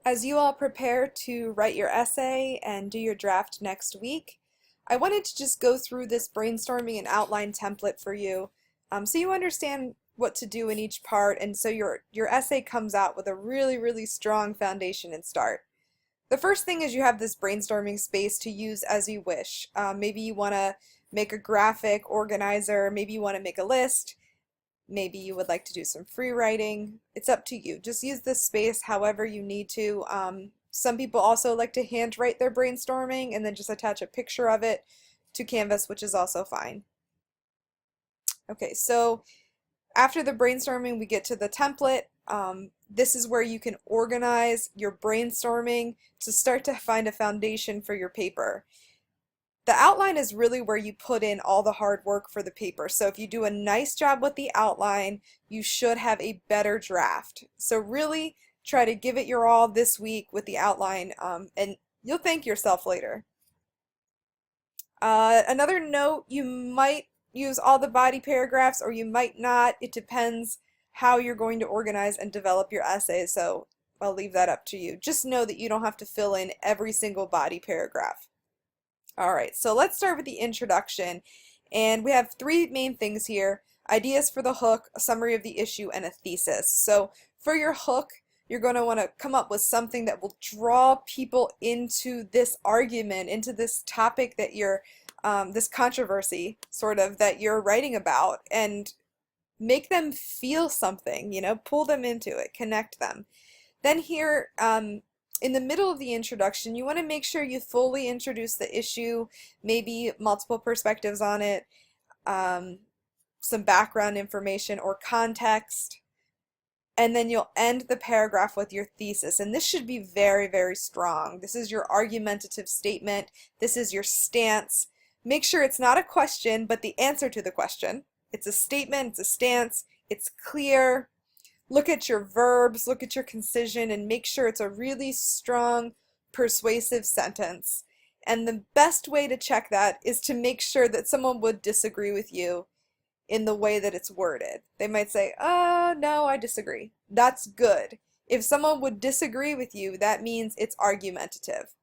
As you all prepare to write your essay and do your draft next week, I wanted to just go through this brainstorming and outline template for you, so you understand what to do in each part, and so your essay comes out with a really strong foundation and start. The first thing is you have this brainstorming space to use as you wish. Maybe you want to make a graphic organizer, maybe you want to make a list, maybe you would like to do some free writing. It's up to you. Just use this space however you need to. Some people also like to handwrite their brainstorming and then just attach a picture of it to Canvas, which is also fine. Okay, so after the brainstorming, we get to the template. This is where you can organize your brainstorming to start to find a foundation for your paper. The outline is really where you put in all the hard work for the paper. So if you do a nice job with the outline, you should have a better draft. So really try to give it your all this week with the outline, and you'll thank yourself later. Another note, you might use all the body paragraphs or you might not. It depends how you're going to organize and develop your essay, so I'll leave that up to you. Just know that you don't have to fill in every single body paragraph. All right, so let's start with the introduction. And we have three main things here: ideas for the hook, a summary of the issue, and a thesis. So for your hook, you're going to want to come up with something that will draw people into this argument, into this topic that you're, this controversy sort of that you're writing about, and make them feel something, pull them into it, connect them. Then here, in the middle of the introduction, you want to make sure you fully introduce the issue, maybe multiple perspectives on it, some background information or context, and then you'll end the paragraph with your thesis. And this should be very strong. This is your argumentative statement. This is your stance. Make sure it's not a question, but the answer to the question. It's a statement, it's a stance, it's clear. Look at your verbs, look at your concision, and make sure it's a really strong, persuasive sentence. And the best way to check that is to make sure that someone would disagree with you in the way that it's worded. They might say, "Oh, no, I disagree." That's good. If someone would disagree with you, that means it's argumentative.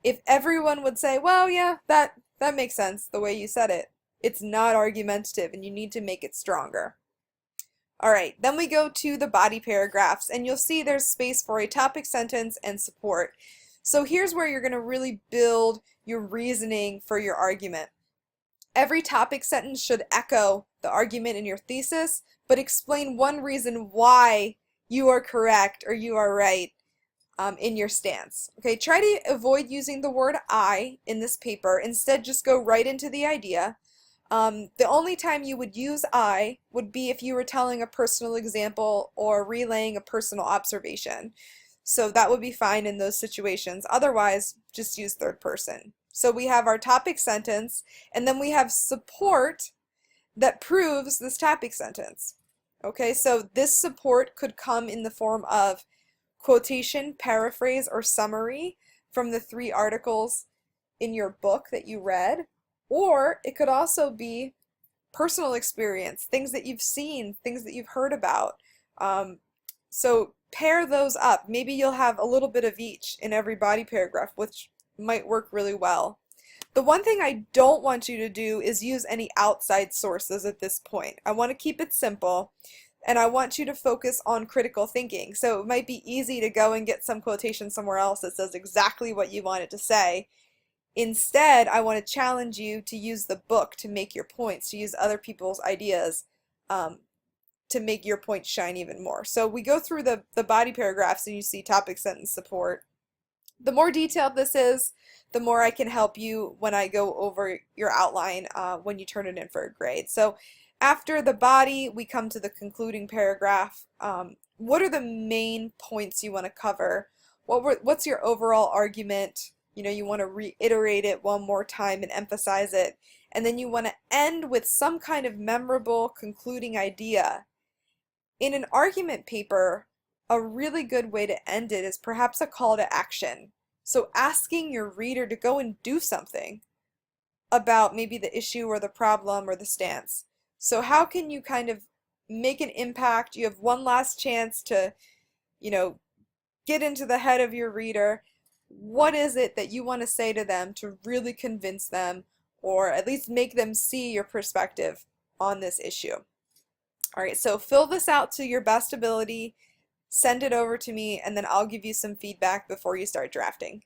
If everyone would say, "Well, yeah, that makes sense the way you said it," it's not argumentative, and you need to make it stronger. All right, then we go to the body paragraphs, and you'll see there's space for a topic sentence and support. So here's where you're going to really build your reasoning for your argument. Every topic sentence should echo the argument in your thesis, but explain one reason why you are correct or you are right in your stance. Okay, try to avoid using the word I in this paper. Instead, just go right into the idea. The only time you would use I would be if you were telling a personal example or relaying a personal observation. So that would be fine in those situations. Otherwise, just use third person. So we have our topic sentence, and then we have support that proves this topic sentence. Okay, so this support could come in the form of quotation, paraphrase, or summary from the 3 articles in your book that you read. Or it could also be personal experience, things that you've seen, things that you've heard about. So pair those up. Maybe you'll have a little bit of each in every body paragraph, which might work really well. The one thing I don't want you to do is use any outside sources at this point. I want to keep it simple, and I want you to focus on critical thinking. So it might be easy to go and get some quotation somewhere else that says exactly what you want it to say. Instead, I want to challenge you to use the book to make your points, to use other people's ideas to make your point shine even more. So we go through the body paragraphs and you see topic, sentence, support. The more detailed this is, the more I can help you when I go over your outline when you turn it in for a grade. So after the body, we come to the concluding paragraph. What are the main points you want to cover? What's your overall argument? You want to reiterate it one more time and emphasize it. And then you want to end with some kind of memorable concluding idea. In an argument paper, a really good way to end it is perhaps a call to action. So asking your reader to go and do something about maybe the issue or the problem or the stance. So how can you kind of make an impact? You have one last chance to, get into the head of your reader. What is it that you want to say to them to really convince them, or at least make them see your perspective on this issue? All right, so fill this out to your best ability, send it over to me, and then I'll give you some feedback before you start drafting.